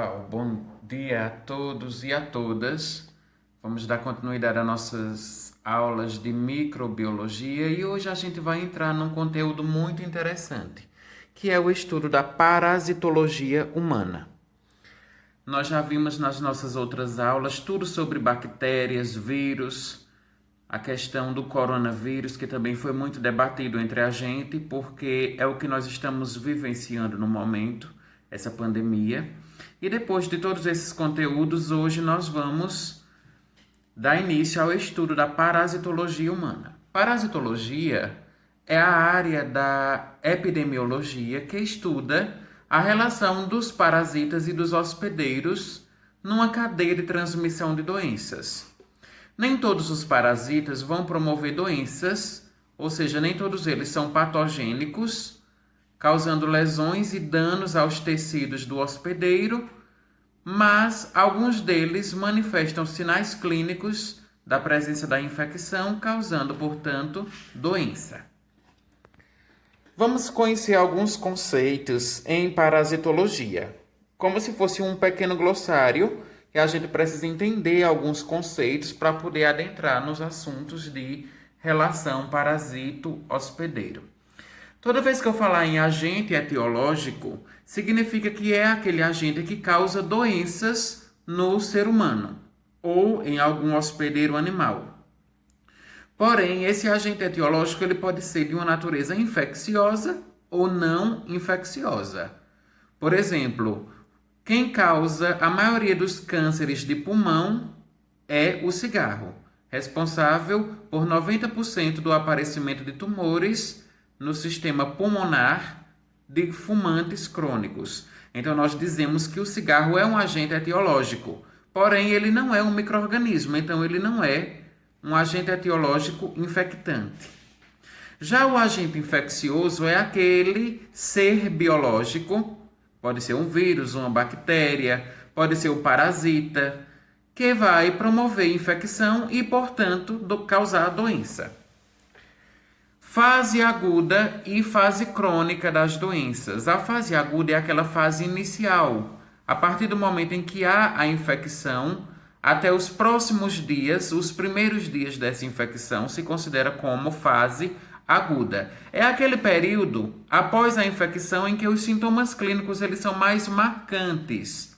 pessoal, bom dia a todos e a todas. Vamos dar continuidade às nossas aulas de microbiologia e hoje a gente vai entrar num conteúdo muito interessante, que é o estudo da parasitologia humana. Nós já vimos nas nossas outras aulas tudo sobre bactérias, vírus, a questão do coronavírus, que também foi muito debatido entre a gente, porque é o que nós estamos vivenciando no momento, essa pandemia. E depois de todos esses conteúdos, hoje nós vamos dar início ao estudo da parasitologia humana. Parasitologia é a área da epidemiologia que estuda a relação dos parasitas e dos hospedeiros numa cadeia de transmissão de doenças. Nem todos os parasitas vão promover doenças, ou seja, nem todos eles são patogênicos, causando lesões e danos aos tecidos do hospedeiro, mas alguns deles manifestam sinais clínicos da presença da infecção, causando, portanto, doença. Vamos conhecer alguns conceitos em parasitologia, como se fosse um pequeno glossário, e a gente precisa entender alguns conceitos para poder adentrar nos assuntos de relação parasito-hospedeiro. Toda vez que eu falar em agente etiológico, significa que é aquele agente que causa doenças no ser humano ou em algum hospedeiro animal. Porém, esse agente etiológico ele pode ser de uma natureza infecciosa ou não infecciosa. Por exemplo, quem causa a maioria dos cânceres de pulmão é o cigarro, responsável por 90% do aparecimento de tumores no sistema pulmonar de fumantes crônicos. Então, nós dizemos que o cigarro é um agente etiológico, porém, ele não é um micro-organismo, então ele não é um agente etiológico infectante. Já o agente infeccioso é aquele ser biológico, pode ser um vírus, uma bactéria, pode ser o parasita, que vai promover infecção e, portanto, causar doença. Fase aguda e fase crônica das doenças. A fase aguda é aquela fase inicial. A partir do momento em que há a infecção, até os próximos dias, os primeiros dias dessa infecção, se considera como fase aguda. É aquele período após a infecção em que os sintomas clínicos eles são mais marcantes.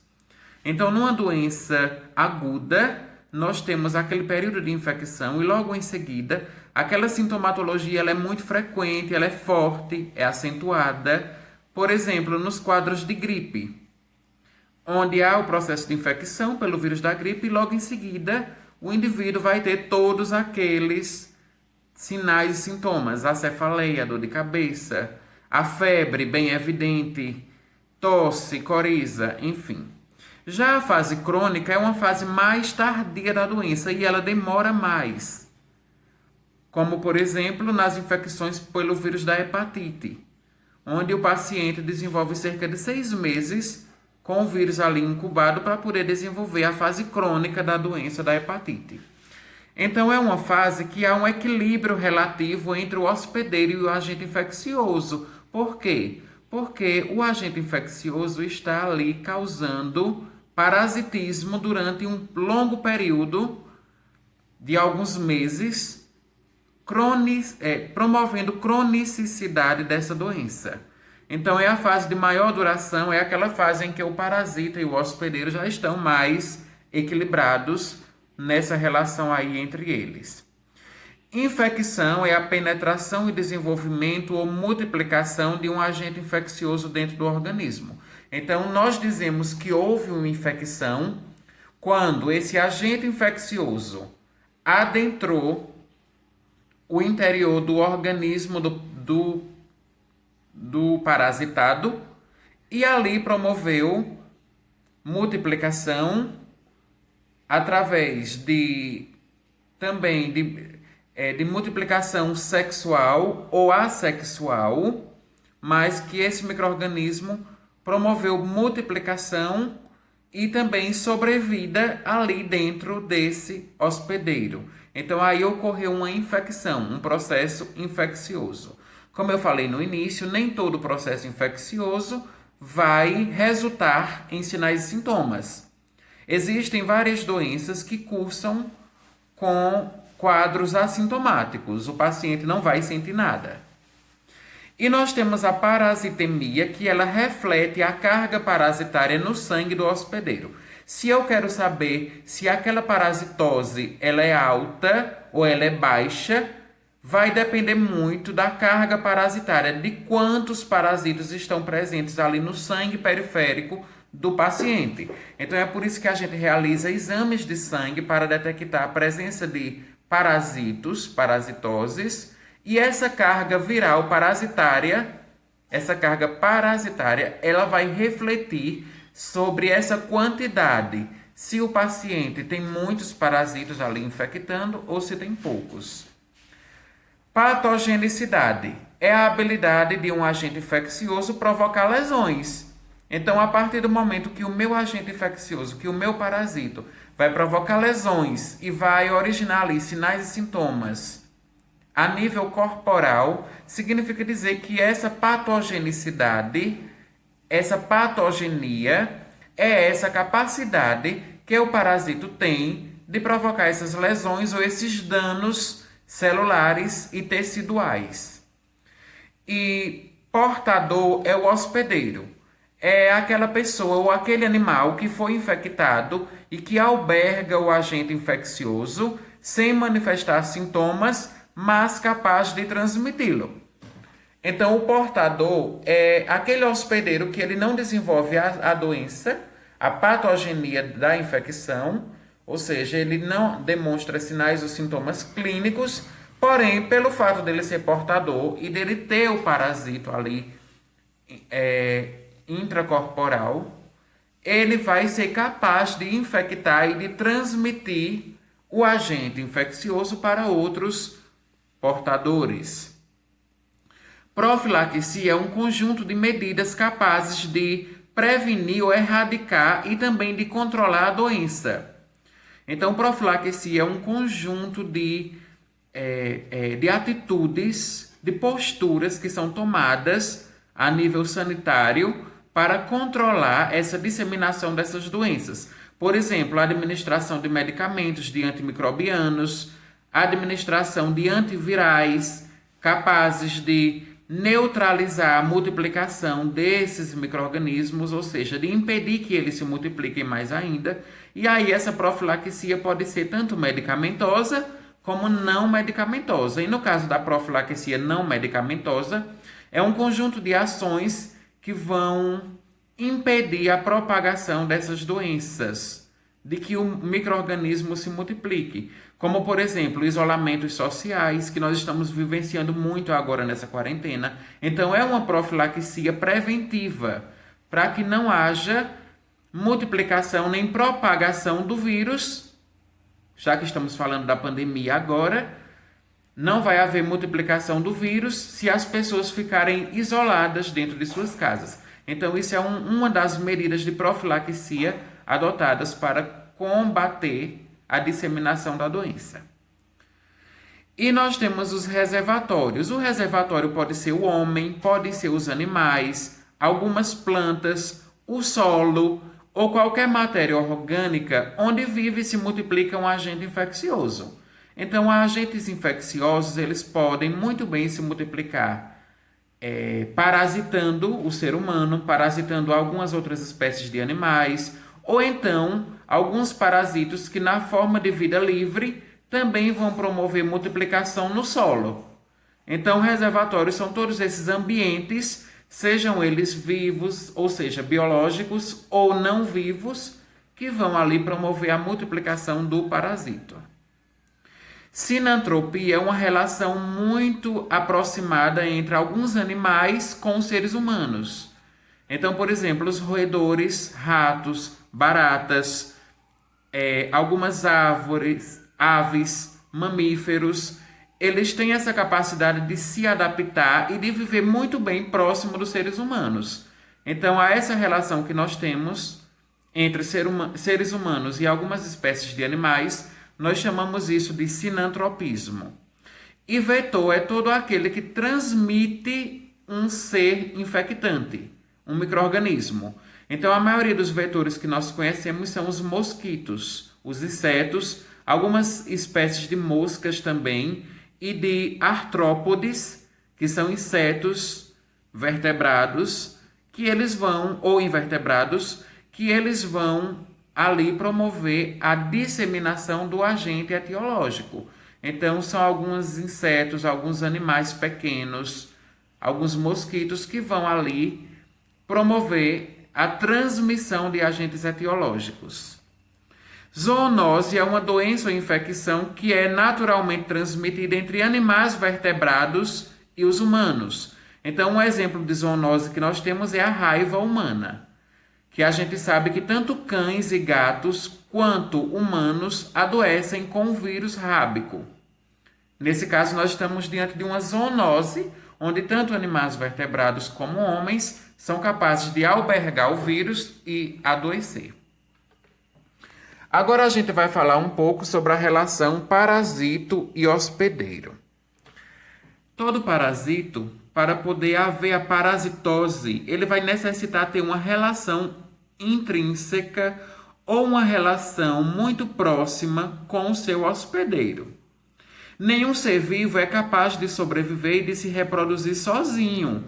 Então, numa doença aguda, nós temos aquele período de infecção e logo em seguida, aquela sintomatologia ela é muito frequente, ela é forte, é acentuada. Por exemplo, nos quadros de gripe, onde há o processo de infecção pelo vírus da gripe e logo em seguida o indivíduo vai ter todos aqueles sinais e sintomas, a cefaleia, a dor de cabeça, a febre bem evidente, tosse, coriza, enfim. Já a fase crônica é uma fase mais tardia da doença e ela demora mais, como por exemplo nas infecções pelo vírus da hepatite, onde o paciente desenvolve cerca de 6 meses com o vírus ali incubado para poder desenvolver a fase crônica da doença da hepatite. Então, é uma fase que há um equilíbrio relativo entre o hospedeiro e o agente infeccioso. Por quê? Porque o agente infeccioso está ali causando parasitismo durante um longo período de alguns meses, promovendo cronicidade dessa doença. Então, é a fase de maior duração, é aquela fase em que o parasita e o hospedeiro já estão mais equilibrados nessa relação aí entre eles. Infecção é a penetração e desenvolvimento ou multiplicação de um agente infeccioso dentro do organismo. Então, nós dizemos que houve uma infecção quando esse agente infeccioso adentrou o interior do organismo do parasitado e ali promoveu multiplicação através também de multiplicação sexual ou assexual, mas que esse micro-organismo promoveu multiplicação e também sobrevida ali dentro desse hospedeiro. Então aí ocorreu uma infecção, um processo infeccioso. Como eu falei no início, nem todo processo infeccioso vai resultar em sinais e sintomas. Existem várias doenças que cursam com quadros assintomáticos. O paciente não vai sentir nada. E nós temos a parasitemia, que ela reflete a carga parasitária no sangue do hospedeiro. Se eu quero saber se aquela parasitose ela é alta ou ela é baixa, vai depender muito da carga parasitária, de quantos parasitas estão presentes ali no sangue periférico do paciente. Então é por isso que a gente realiza exames de sangue para detectar a presença de parasitos, parasitoses, e essa carga viral parasitária, ela vai refletir sobre essa quantidade, se o paciente tem muitos parasitos ali infectando ou se tem poucos. Patogenicidade é a habilidade de um agente infeccioso provocar lesões. Então, a partir do momento que o meu agente infeccioso, que o meu parasito, vai provocar lesões e vai originar ali sinais e sintomas a nível corporal, significa dizer que essa patogenicidade, essa patogenia, é essa capacidade que o parasito tem de provocar essas lesões ou esses danos celulares e teciduais. E portador é o hospedeiro. É aquela pessoa ou aquele animal que foi infectado e que alberga o agente infeccioso sem manifestar sintomas, mas capaz de transmiti-lo. Então, o portador é aquele hospedeiro que ele não desenvolve a doença, a patogenia da infecção, ou seja, ele não demonstra sinais ou sintomas clínicos, porém, pelo fato dele ser portador e dele ter o parasito ali intracorporal, ele vai ser capaz de infectar e de transmitir o agente infeccioso para outros portadores. Profilaxia é um conjunto de medidas capazes de prevenir ou erradicar e também de controlar a doença. Então, profilaxia é um conjunto de atitudes, de posturas que são tomadas a nível sanitário para controlar essa disseminação dessas doenças. Por exemplo, a administração de medicamentos de antimicrobianos, a administração de antivirais capazes de neutralizar a multiplicação desses micro-organismos, ou seja, de impedir que eles se multipliquem mais ainda. E aí essa profilaxia pode ser tanto medicamentosa como não medicamentosa. E no caso da profilaxia não medicamentosa, é um conjunto de ações que vão impedir a propagação dessas doenças, de que o micro-organismo se multiplique. Como, por exemplo, isolamentos sociais, que nós estamos vivenciando muito agora nessa quarentena. Então, é uma profilaxia preventiva, para que não haja multiplicação nem propagação do vírus. Já que estamos falando da pandemia agora, não vai haver multiplicação do vírus se as pessoas ficarem isoladas dentro de suas casas. Então, isso é uma das medidas de profilaxia adotadas para combater a disseminação da doença. E nós temos os reservatórios. O reservatório pode ser o homem, pode ser os animais, algumas plantas, o solo ou qualquer matéria orgânica onde vive e se multiplica um agente infeccioso. Então, agentes infecciosos, eles podem muito bem se multiplicar parasitando o ser humano, parasitando algumas outras espécies de animais, ou então alguns parasitos que na forma de vida livre também vão promover multiplicação no solo. Então, reservatórios são todos esses ambientes, sejam eles vivos, ou seja, biológicos ou não vivos, que vão ali promover a multiplicação do parasito. Sinantropia é uma relação muito aproximada entre alguns animais com os seres humanos. Então, por exemplo, os roedores, ratos, baratas, algumas aves, mamíferos, eles têm essa capacidade de se adaptar e de viver muito bem próximo dos seres humanos. Então, há essa relação que nós temos entre seres humanos e algumas espécies de animais. Nós chamamos isso de sinantropismo. E vetor é todo aquele que transmite um ser infectante, um micro-organismo. Então, a maioria dos vetores que nós conhecemos são os mosquitos, os insetos, algumas espécies de moscas também, e de artrópodes, que são insetos vertebrados, que eles vão, ou invertebrados, que eles vão ali promover a disseminação do agente etiológico. Então, são alguns insetos, alguns animais pequenos, alguns mosquitos que vão ali promover a transmissão de agentes etiológicos. Zoonose é uma doença ou infecção que é naturalmente transmitida entre animais vertebrados e os humanos. Então, um exemplo de zoonose que nós temos é a raiva humana, que a gente sabe que tanto cães e gatos quanto humanos adoecem com o vírus rábico. Nesse caso, nós estamos diante de uma zoonose, onde tanto animais vertebrados como homens são capazes de albergar o vírus e adoecer. Agora a gente vai falar um pouco sobre a relação parasito e hospedeiro. Todo parasito, para poder haver a parasitose, ele vai necessitar ter uma relação intrínseca ou uma relação muito próxima com o seu hospedeiro. Nenhum ser vivo é capaz de sobreviver e de se reproduzir sozinho.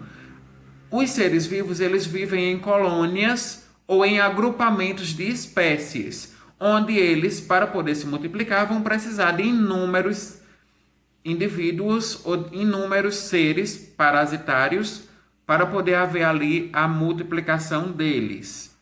Os seres vivos, eles vivem em colônias ou em agrupamentos de espécies, onde eles, para poder se multiplicar, vão precisar de inúmeros indivíduos ou inúmeros seres parasitários para poder haver ali a multiplicação deles.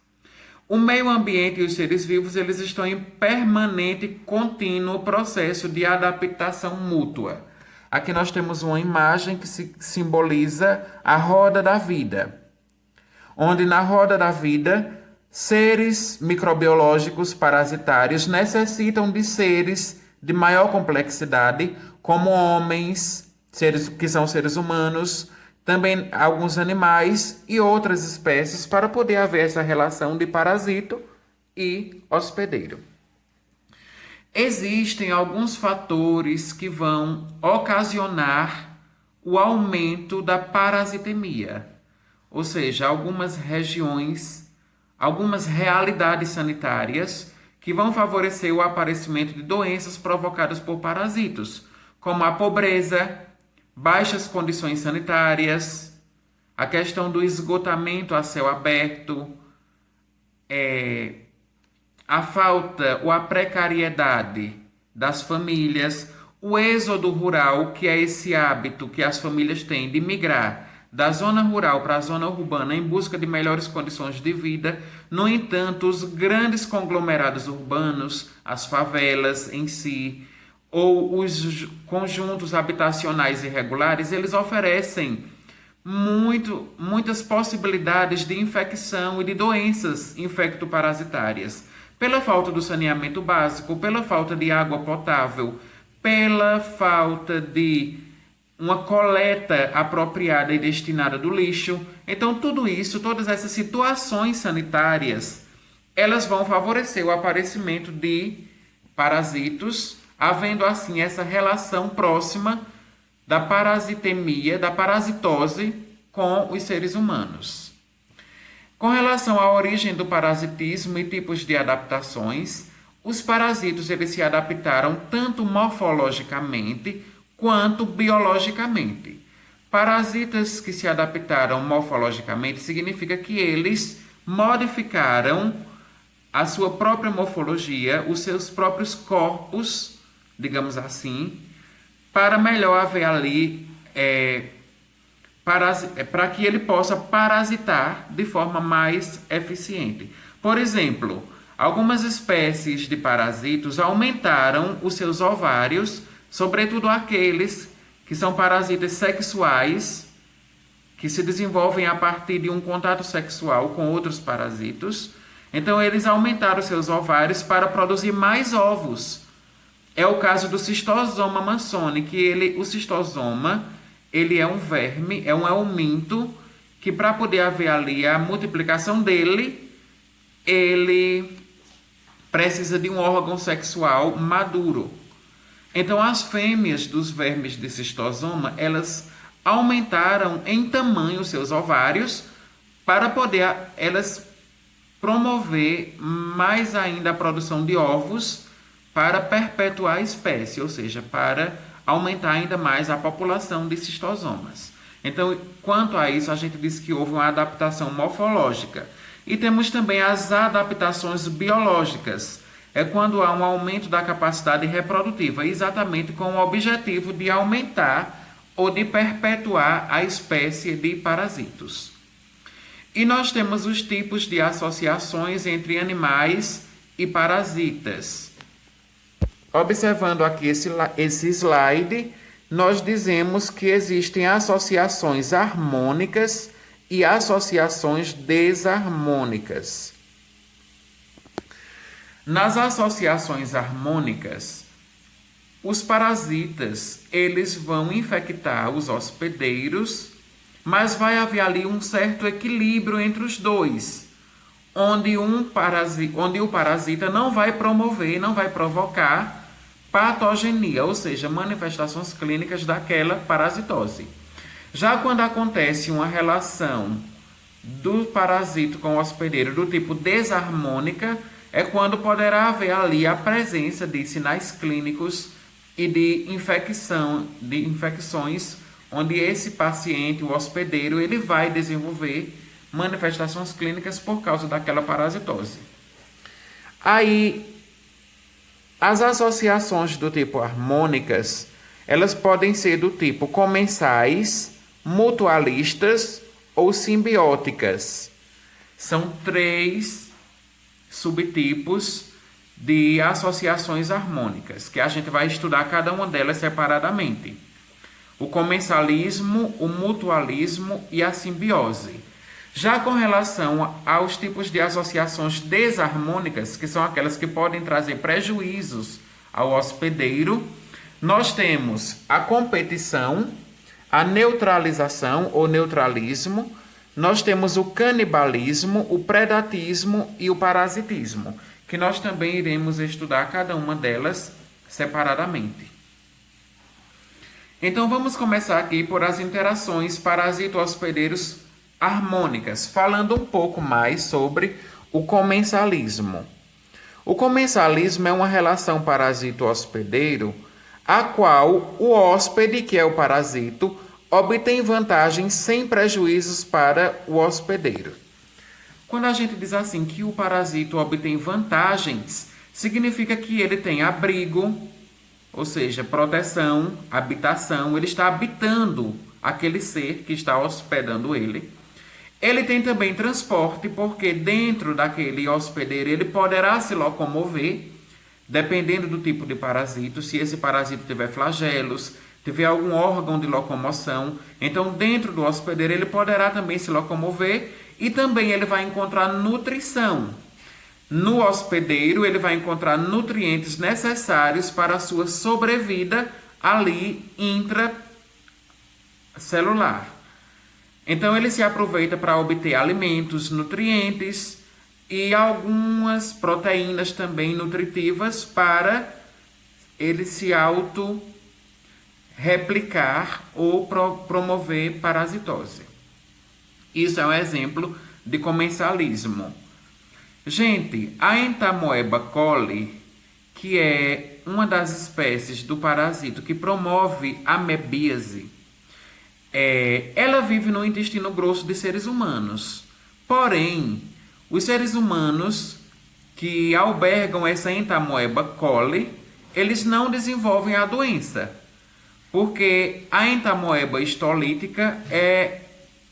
O meio ambiente e os seres vivos, eles estão em permanente e contínuo processo de adaptação mútua. Aqui nós temos uma imagem que simboliza a roda da vida, onde na roda da vida, seres microbiológicos parasitários necessitam de seres de maior complexidade, como homens, seres que são seres humanos, também alguns animais e outras espécies, para poder haver essa relação de parasito e hospedeiro. Existem alguns fatores que vão ocasionar o aumento da parasitemia, ou seja, algumas regiões, algumas realidades sanitárias que vão favorecer o aparecimento de doenças provocadas por parasitos, como a pobreza, baixas condições sanitárias, a questão do esgotamento a céu aberto, a falta ou a precariedade das famílias, o êxodo rural, que é esse hábito que as famílias têm de migrar da zona rural para a zona urbana em busca de melhores condições de vida. No entanto, os grandes conglomerados urbanos, as favelas em si, ou os conjuntos habitacionais irregulares, eles oferecem muitas possibilidades de infecção e de doenças infectoparasitárias, pela falta do saneamento básico, pela falta de água potável, pela falta de uma coleta apropriada e destinada do lixo. Então, tudo isso, todas essas situações sanitárias, elas vão favorecer o aparecimento de parasitos, havendo assim essa relação próxima da parasitemia, da parasitose com os seres humanos. Com relação à origem do parasitismo e tipos de adaptações, os parasitos eles se adaptaram tanto morfologicamente quanto biologicamente. Parasitas que se adaptaram morfologicamente significa que eles modificaram a sua própria morfologia, os seus próprios corpos, digamos assim, para melhor haver ali, para que ele possa parasitar de forma mais eficiente. Por exemplo, algumas espécies de parasitos aumentaram os seus ovários, sobretudo aqueles que são parasitas sexuais, que se desenvolvem a partir de um contato sexual com outros parasitos. Então, eles aumentaram seus ovários para produzir mais ovos. É o caso do Schistosoma mansoni, que o Schistosoma, ele é um verme, é um euminto, que para poder haver ali a multiplicação dele, ele precisa de um órgão sexual maduro. Então, as fêmeas dos vermes de Schistosoma, elas aumentaram em tamanho os seus ovários para poder elas promover mais ainda a produção de ovos para perpetuar a espécie, ou seja, para aumentar ainda mais a população de cistosomas. Então, quanto a isso, a gente diz que houve uma adaptação morfológica. E temos também as adaptações biológicas. É quando há um aumento da capacidade reprodutiva, exatamente com o objetivo de aumentar ou de perpetuar a espécie de parasitos. E nós temos os tipos de associações entre animais e parasitas. Observando aqui esse slide, nós dizemos que existem associações harmônicas e associações desarmônicas. Nas associações harmônicas, os parasitas, eles vão infectar os hospedeiros, mas vai haver ali um certo equilíbrio entre os dois, onde o parasita não vai promover, não vai provocar patogenia, ou seja, manifestações clínicas daquela parasitose. Já quando acontece uma relação do parasito com o hospedeiro do tipo desarmônica, é quando poderá haver ali a presença de sinais clínicos e de infecções, onde esse paciente, o hospedeiro, ele vai desenvolver manifestações clínicas por causa daquela parasitose. Aí, as associações do tipo harmônicas, elas podem ser do tipo comensais, mutualistas ou simbióticas. São 3 subtipos de associações harmônicas, que a gente vai estudar cada uma delas separadamente. O comensalismo, o mutualismo e a simbiose. Já com relação aos tipos de associações desarmônicas, que são aquelas que podem trazer prejuízos ao hospedeiro, nós temos a competição, a neutralização ou neutralismo, nós temos o canibalismo, o predatismo e o parasitismo, que nós também iremos estudar cada uma delas separadamente. Então vamos começar aqui por as interações parasito-hospedeiros harmônicas, falando um pouco mais sobre o comensalismo. O comensalismo é uma relação parasito-hospedeiro, a qual o hóspede, que é o parasito, obtém vantagens sem prejuízos para o hospedeiro. Quando a gente diz assim que o parasito obtém vantagens, significa que ele tem abrigo, ou seja, proteção, habitação, ele está habitando aquele ser que está hospedando ele. Ele tem também transporte, porque dentro daquele hospedeiro ele poderá se locomover, dependendo do tipo de parasito. Se esse parasito tiver flagelos, tiver algum órgão de locomoção, então dentro do hospedeiro ele poderá também se locomover e também ele vai encontrar nutrição. No hospedeiro ele vai encontrar nutrientes necessários para a sua sobrevida ali intracelular. Então ele se aproveita para obter alimentos, nutrientes e algumas proteínas também nutritivas para ele se auto-replicar ou promover parasitose. Isso é um exemplo de comensalismo. Gente, a Entamoeba coli, que é uma das espécies do parasito que promove amebíase, ela vive no intestino grosso de seres humanos. Porém, os seres humanos que albergam essa Entamoeba coli, eles não desenvolvem a doença, porque a Entamoeba histolítica é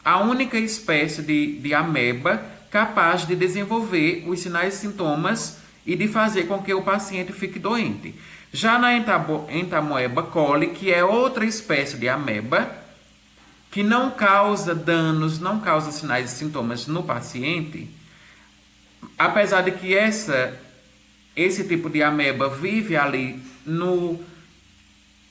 a única espécie de ameba capaz de desenvolver os sinais e sintomas e de fazer com que o paciente fique doente. Já na Entamoeba coli, que é outra espécie de ameba, que não causa danos, não causa sinais e sintomas no paciente, apesar de que esse tipo de ameba vive ali no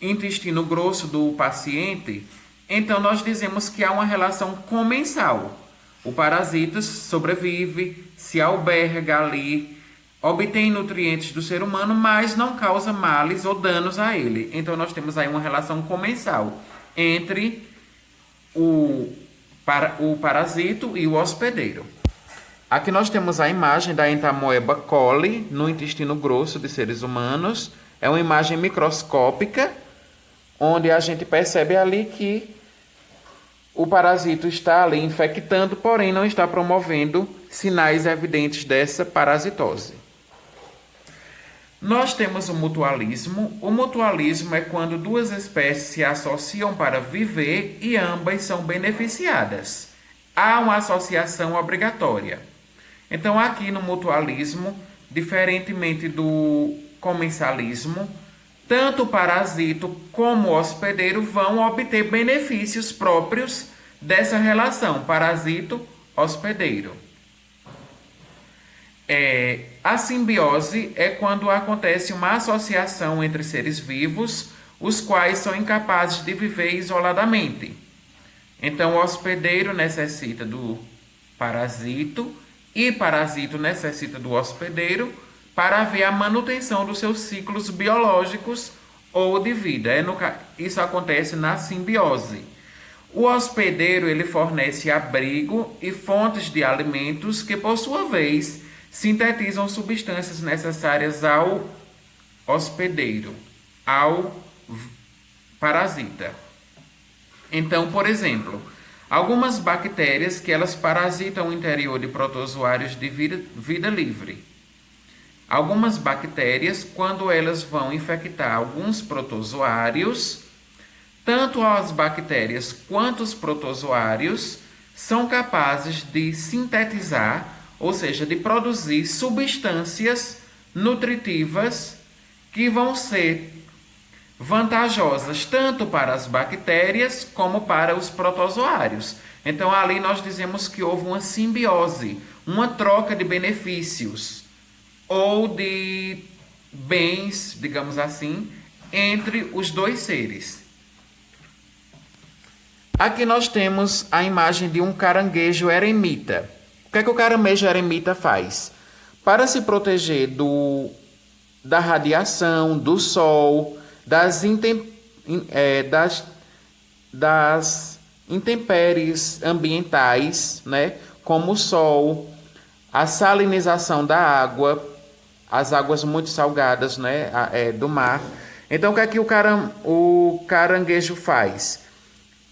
intestino grosso do paciente, então nós dizemos que há uma relação comensal. O parasita sobrevive, se alberga ali, obtém nutrientes do ser humano, mas não causa males ou danos a ele. Então nós temos aí uma relação comensal entre para o parasito e o hospedeiro. Aqui nós temos a imagem da Entamoeba coli no intestino grosso de seres humanos. É uma imagem microscópica, onde a gente percebe ali que o parasito está ali infectando, porém não está promovendo sinais evidentes dessa parasitose. Nós temos o mutualismo. O mutualismo é quando duas espécies se associam para viver e ambas são beneficiadas. Há uma associação obrigatória. Então, aqui no mutualismo, diferentemente do comensalismo, tanto o parasito como o hospedeiro vão obter benefícios próprios dessa relação parasito-hospedeiro. A simbiose é quando acontece uma associação entre seres vivos, os quais são incapazes de viver isoladamente. Então, o hospedeiro necessita do parasito e parasito necessita do hospedeiro para haver a manutenção dos seus ciclos biológicos ou de vida. Isso acontece na simbiose. O hospedeiro ele fornece abrigo e fontes de alimentos que, por sua vez, sintetizam substâncias necessárias ao hospedeiro, ao parasita. Então, por exemplo, algumas bactérias que elas parasitam o interior de protozoários de vida livre. Algumas bactérias, quando elas vão infectar alguns protozoários, tanto as bactérias quanto os protozoários são capazes de sintetizar, ou seja, de produzir substâncias nutritivas que vão ser vantajosas tanto para as bactérias como para os protozoários. Então, ali nós dizemos que houve uma simbiose, uma troca de benefícios ou de bens, digamos assim, entre os dois seres. Aqui nós temos a imagem de um caranguejo eremita. O que é que o caranguejo eremita faz? Para se proteger da radiação, do sol, das intempéries ambientais, né? Como o sol, a salinização da água, as águas muito salgadas, né? Do mar. Então, o que é que o caranguejo faz?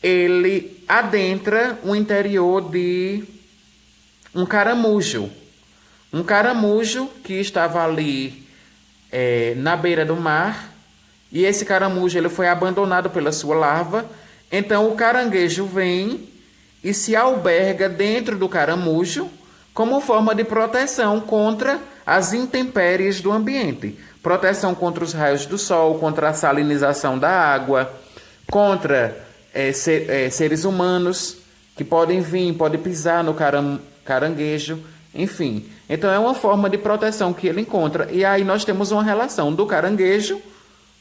Ele adentra o interior de um caramujo. Um caramujo que estava ali na beira do mar, e esse caramujo ele foi abandonado pela sua larva. Então o caranguejo vem e se alberga dentro do caramujo como forma de proteção contra as intempéries do ambiente. Proteção contra os raios do sol, contra a salinização da água, contra seres humanos que podem vir, podem pisar no caranguejo, enfim. Então é uma forma de proteção que ele encontra. E aí nós temos uma relação do caranguejo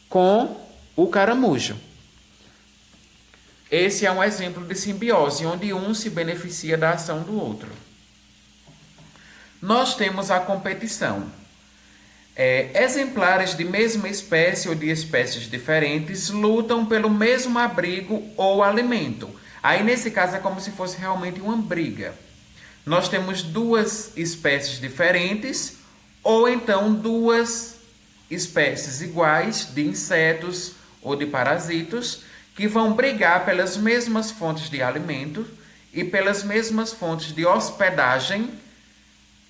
com o caramujo. Esse é um exemplo de simbiose, onde um se beneficia da ação do outro. Nós temos a competição. Exemplares de mesma espécie ou de espécies diferentes lutam pelo mesmo abrigo ou alimento. Aí, nesse caso, é como se fosse realmente uma briga. Nós temos duas espécies diferentes ou então duas espécies iguais de insetos ou de parasitos que vão brigar pelas mesmas fontes de alimento e pelas mesmas fontes de hospedagem,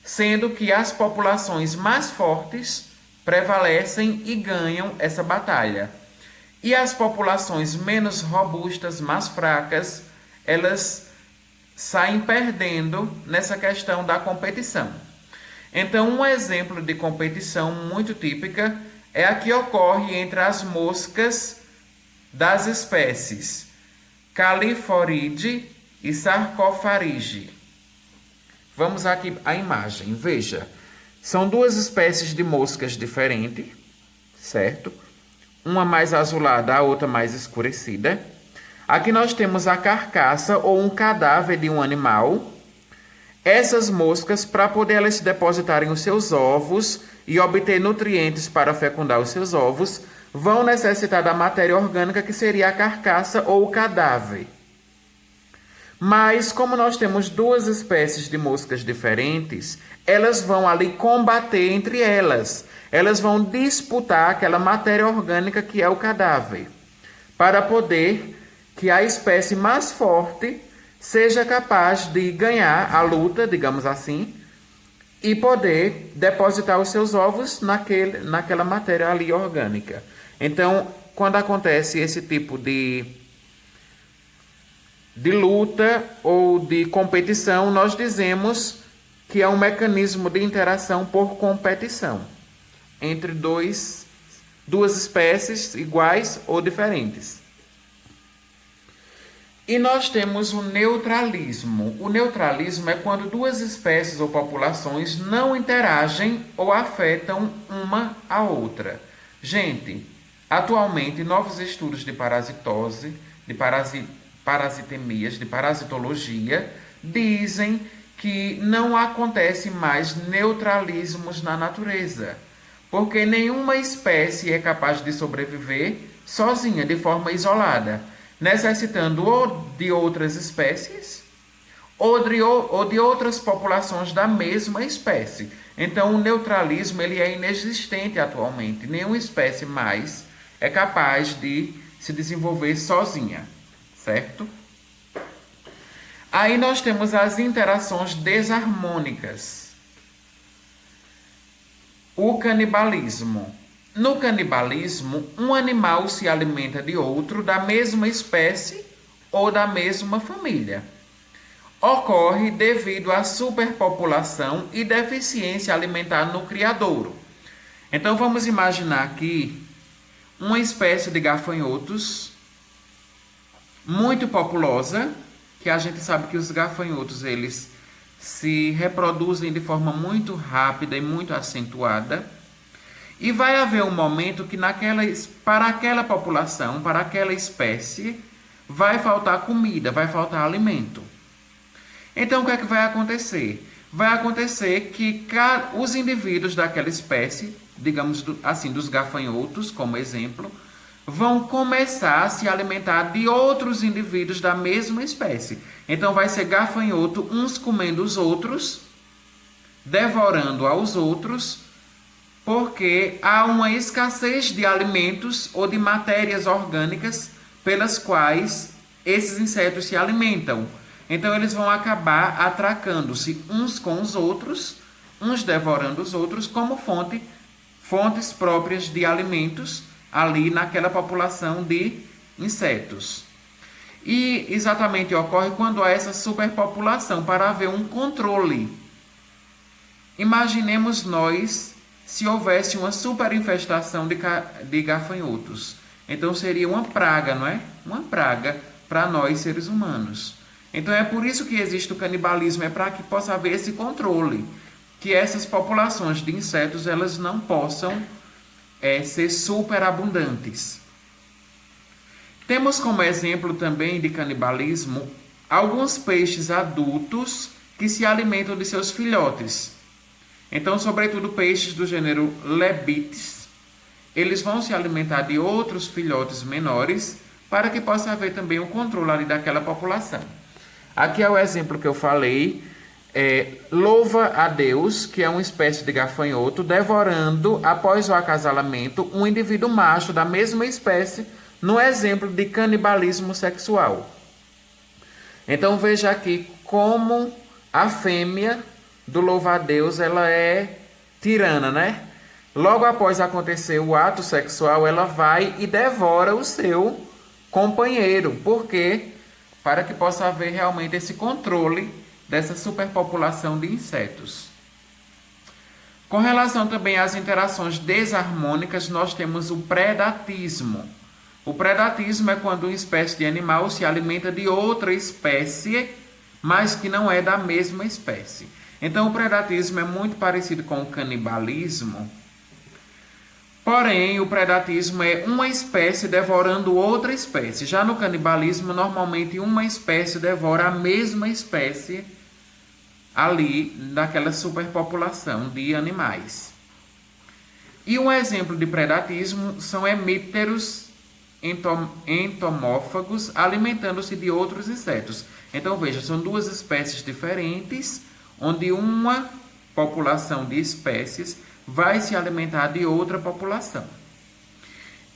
sendo que as populações mais fortes prevalecem e ganham essa batalha. E as populações menos robustas, mais fracas, elas saem perdendo nessa questão da competição. Então, um exemplo de competição muito típica é a que ocorre entre as moscas das espécies Calliphoridae e Sarcopharidea. Vamos aqui à imagem. Veja, são duas espécies de moscas diferentes, certo? Uma mais azulada, a outra mais escurecida. Aqui nós temos a carcaça ou um cadáver de um animal. Essas moscas, para poder elas depositarem os seus ovos e obter nutrientes para fecundar os seus ovos, vão necessitar da matéria orgânica que seria a carcaça ou o cadáver. Mas como nós temos duas espécies de moscas diferentes, elas vão ali combater entre elas. Elas vão disputar aquela matéria orgânica que é o cadáver, para poder que a espécie mais forte seja capaz de ganhar a luta, digamos assim, e poder depositar os seus ovos naquela matéria ali orgânica. Então, quando acontece esse tipo de luta ou de competição, nós dizemos que é um mecanismo de interação por competição entre duas espécies iguais ou diferentes. E nós temos o neutralismo. O neutralismo é quando duas espécies ou populações não interagem ou afetam uma a outra. Gente, atualmente novos estudos de parasitose, de parasitemias, de parasitologia, dizem que não acontece mais neutralismos na natureza, porque nenhuma espécie é capaz de sobreviver sozinha, de forma isolada, necessitando ou de outras espécies ou de outras populações da mesma espécie. Então, o neutralismo ele é inexistente atualmente. Nenhuma espécie mais é capaz de se desenvolver sozinha, certo? Aí nós temos as interações desarmônicas. O canibalismo. No canibalismo, um animal se alimenta de outro da mesma espécie ou da mesma família. Ocorre devido à superpopulação e deficiência alimentar no criadouro. Então vamos imaginar aqui uma espécie de gafanhotos muito populosa, que a gente sabe que os gafanhotos eles se reproduzem de forma muito rápida e muito acentuada. E vai haver um momento que para aquela população, para aquela espécie, vai faltar comida, vai faltar alimento. Então, o que é que vai acontecer? Vai acontecer que os indivíduos daquela espécie, digamos assim, dos gafanhotos, como exemplo, vão começar a se alimentar de outros indivíduos da mesma espécie. Então, vai ser gafanhoto, uns comendo os outros, devorando aos outros, porque há uma escassez de alimentos ou de matérias orgânicas pelas quais esses insetos se alimentam. Então, eles vão acabar atracando-se uns com os outros, uns devorando os outros, como fontes próprias de alimentos ali naquela população de insetos. E exatamente ocorre quando há essa superpopulação, para haver um controle. Imaginemos nós se houvesse uma superinfestação de gafanhotos. Então seria uma praga, não é? Uma praga para nós, seres humanos. Então é por isso que existe o canibalismo, é para que possa haver esse controle, que essas populações de insetos elas não possam ser superabundantes. Temos como exemplo também de canibalismo alguns peixes adultos que se alimentam de seus filhotes. Então, sobretudo peixes do gênero Lebites, eles vão se alimentar de outros filhotes menores para que possa haver também um controle ali daquela população. Aqui é o exemplo que eu falei, louva-a-Deus, que é uma espécie de gafanhoto, devorando, após o acasalamento, um indivíduo macho da mesma espécie, no exemplo de canibalismo sexual. Então veja aqui como a fêmea do louva-a-Deus, ela é tirana, né? Logo após acontecer o ato sexual, ela vai e devora o seu companheiro. Por quê? Para que possa haver realmente esse controle dessa superpopulação de insetos. Com relação também às interações desarmônicas, nós temos o predatismo. O predatismo é quando uma espécie de animal se alimenta de outra espécie, mas que não é da mesma espécie. Então, o predatismo é muito parecido com o canibalismo. Porém, o predatismo é uma espécie devorando outra espécie. Já no canibalismo, normalmente uma espécie devora a mesma espécie ali daquela superpopulação de animais. E um exemplo de predatismo são hemípteros entomófagos alimentando-se de outros insetos. Então, veja, são duas espécies diferentes, onde uma população de espécies vai se alimentar de outra população.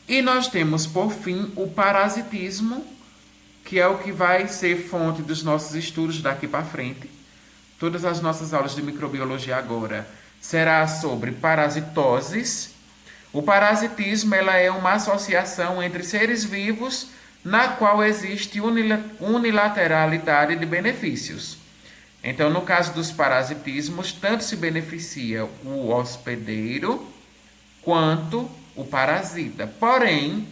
E nós temos, por fim, o parasitismo, que é o que vai ser fonte dos nossos estudos daqui para frente. Todas as nossas aulas de microbiologia agora será sobre parasitoses. O parasitismo ela é uma associação entre seres vivos na qual existe unilateralidade de benefícios. Então, no caso dos parasitismos, tanto se beneficia o hospedeiro quanto o parasita. Porém,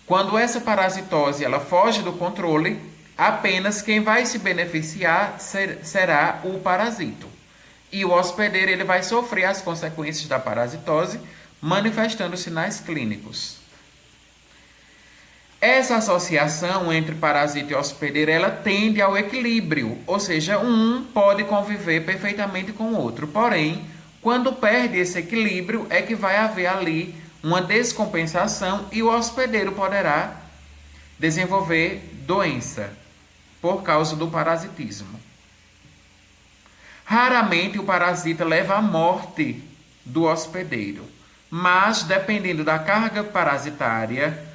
quando essa parasitose ela foge do controle, apenas quem vai se beneficiar será o parasito. E o hospedeiro ele vai sofrer as consequências da parasitose, manifestando sinais clínicos. Essa associação entre parasita e hospedeiro, ela tende ao equilíbrio, ou seja, um pode conviver perfeitamente com o outro. Porém, quando perde esse equilíbrio, é que vai haver ali uma descompensação e o hospedeiro poderá desenvolver doença por causa do parasitismo. Raramente o parasita leva à morte do hospedeiro, mas dependendo da carga parasitária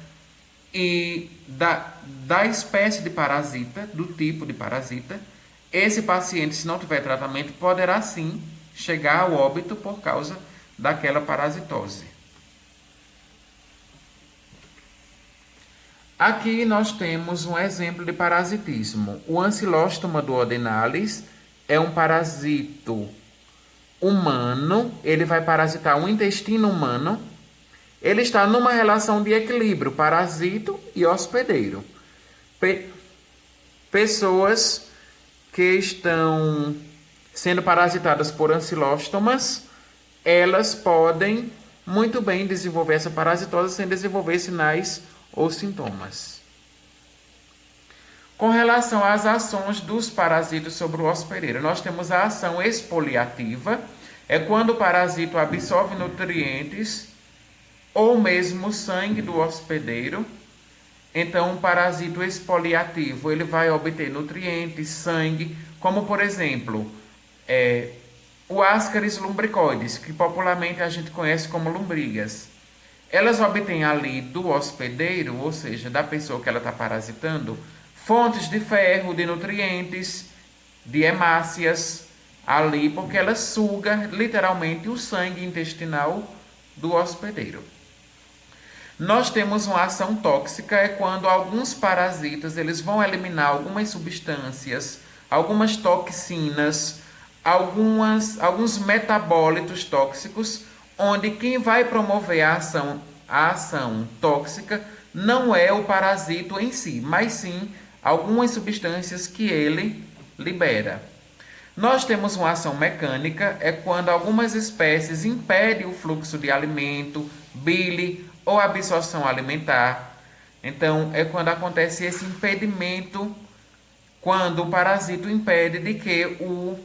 e da espécie de parasita, do tipo de parasita, esse paciente, se não tiver tratamento, poderá sim chegar ao óbito por causa daquela parasitose. Aqui nós temos um exemplo de parasitismo. O Ancylostoma duodenalis é um parasito humano, ele vai parasitar o intestino humano. Ele está numa relação de equilíbrio parasito e hospedeiro. Pessoas que estão sendo parasitadas por ancilóstomas, elas podem muito bem desenvolver essa parasitose sem desenvolver sinais ou sintomas. Com relação às ações dos parasitas sobre o hospedeiro, nós temos a ação exfoliativa, é quando o parasito absorve nutrientes ou mesmo sangue do hospedeiro. Então, o parasito exfoliativo ele vai obter nutrientes, sangue, como por exemplo, o Ascaris lumbricoides, que popularmente a gente conhece como lombrigas. Elas obtêm ali do hospedeiro, ou seja, da pessoa que ela está parasitando, fontes de ferro, de nutrientes, de hemácias ali, porque ela suga literalmente o sangue intestinal do hospedeiro. Nós temos uma ação tóxica, é quando alguns parasitas eles vão eliminar algumas substâncias, algumas toxinas, alguns metabólitos tóxicos, onde quem vai promover a ação tóxica não é o parasito em si, mas sim algumas substâncias que ele libera. Nós temos uma ação mecânica, é quando algumas espécies impedem o fluxo de alimento, bile ou absorção alimentar. Então, é quando acontece esse impedimento, quando o parasito impede de que o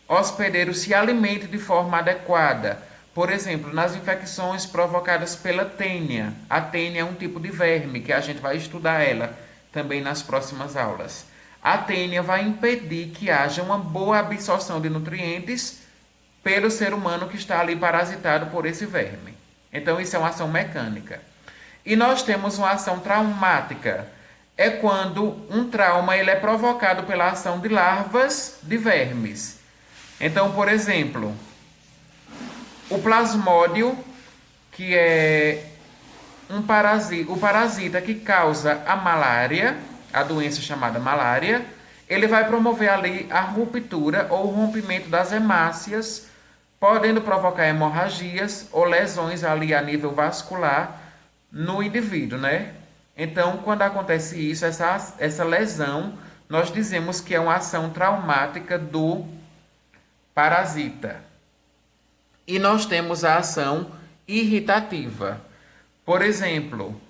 hospedeiro se alimente de forma adequada. Por exemplo, nas infecções provocadas pela tênia. A tênia é um tipo de verme, que a gente vai estudar ela também nas próximas aulas. A tênia vai impedir que haja uma boa absorção de nutrientes pelo ser humano que está ali parasitado por esse verme. Então, isso é uma ação mecânica. E nós temos uma ação traumática. É quando um trauma ele é provocado pela ação de larvas de vermes. Então, por exemplo, o plasmódio, que é o parasita que causa a malária, a doença chamada malária, ele vai promover ali a ruptura ou rompimento das hemácias, podendo provocar hemorragias ou lesões ali a nível vascular no indivíduo, né? Então, quando acontece isso, essa lesão, nós dizemos que é uma ação traumática do parasita. E nós temos a ação irritativa. Por exemplo,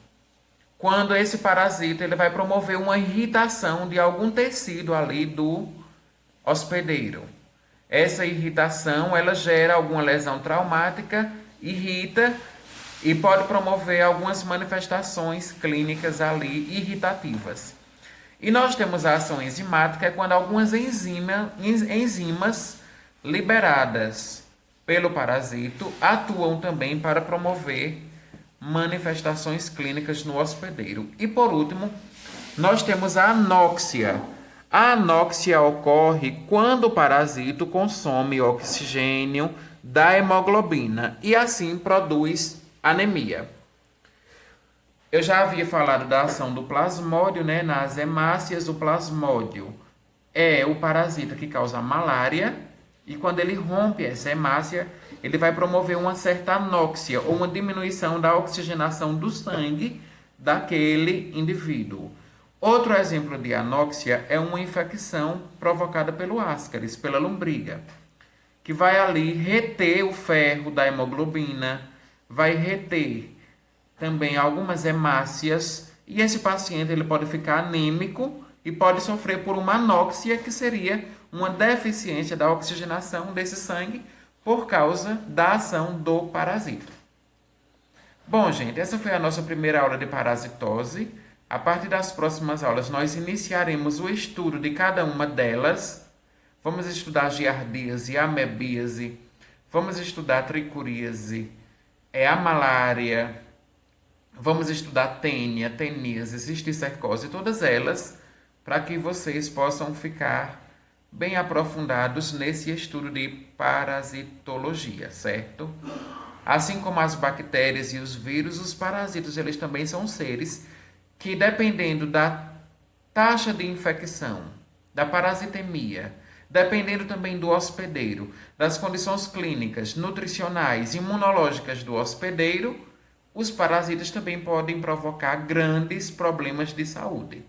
quando esse parasita ele vai promover uma irritação de algum tecido ali do hospedeiro. Essa irritação ela gera alguma lesão traumática, irrita e pode promover algumas manifestações clínicas ali irritativas. E nós temos a ação enzimática, quando algumas enzimas liberadas pelo parasito atuam também para promover manifestações clínicas no hospedeiro. E por último, nós temos a anóxia. A anóxia ocorre quando o parasito consome oxigênio da hemoglobina e assim produz anemia. Eu já havia falado da ação do plasmódio, né? Nas hemácias, o plasmódio é o parasita que causa a malária e quando ele rompe essa hemácia, ele vai promover uma certa anóxia ou uma diminuição da oxigenação do sangue daquele indivíduo. Outro exemplo de anóxia é uma infecção provocada pelo ascaris, pela lombriga, que vai ali reter o ferro da hemoglobina, vai reter também algumas hemácias, e esse paciente ele pode ficar anêmico e pode sofrer por uma anóxia, que seria uma deficiência da oxigenação desse sangue por causa da ação do parasito. Bom, gente, essa foi a nossa primeira aula de parasitose. A partir das próximas aulas, nós iniciaremos o estudo de cada uma delas. Vamos estudar giardíase, amebíase, vamos estudar tricuríase, a malária, vamos estudar tênia, teníase, cisticercose, todas elas, para que vocês possam ficar bem aprofundados nesse estudo de parasitologia, certo? Assim como as bactérias e os vírus, os parasitas, eles também são seres que, dependendo da taxa de infecção, da parasitemia, dependendo também do hospedeiro, das condições clínicas, nutricionais, imunológicas do hospedeiro, os parasitas também podem provocar grandes problemas de saúde.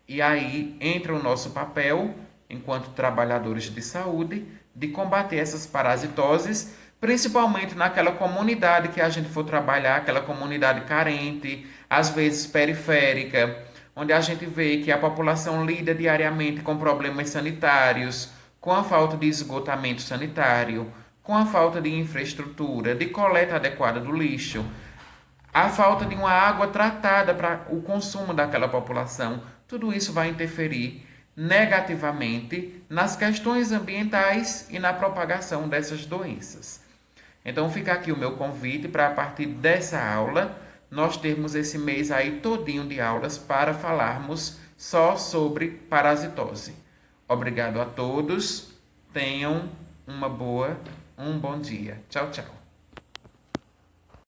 E aí entra o nosso papel, enquanto trabalhadores de saúde, de combater essas parasitoses, principalmente naquela comunidade que a gente for trabalhar, aquela comunidade carente, às vezes periférica, onde a gente vê que a população lida diariamente com problemas sanitários, com a falta de esgotamento sanitário, com a falta de infraestrutura, de coleta adequada do lixo, a falta de uma água tratada para o consumo daquela população. Tudo isso vai interferir negativamente nas questões ambientais e na propagação dessas doenças. Então fica aqui o meu convite para, a partir dessa aula, nós termos esse mês aí todinho de aulas para falarmos só sobre parasitose. Obrigado a todos, tenham um bom dia. Tchau, tchau.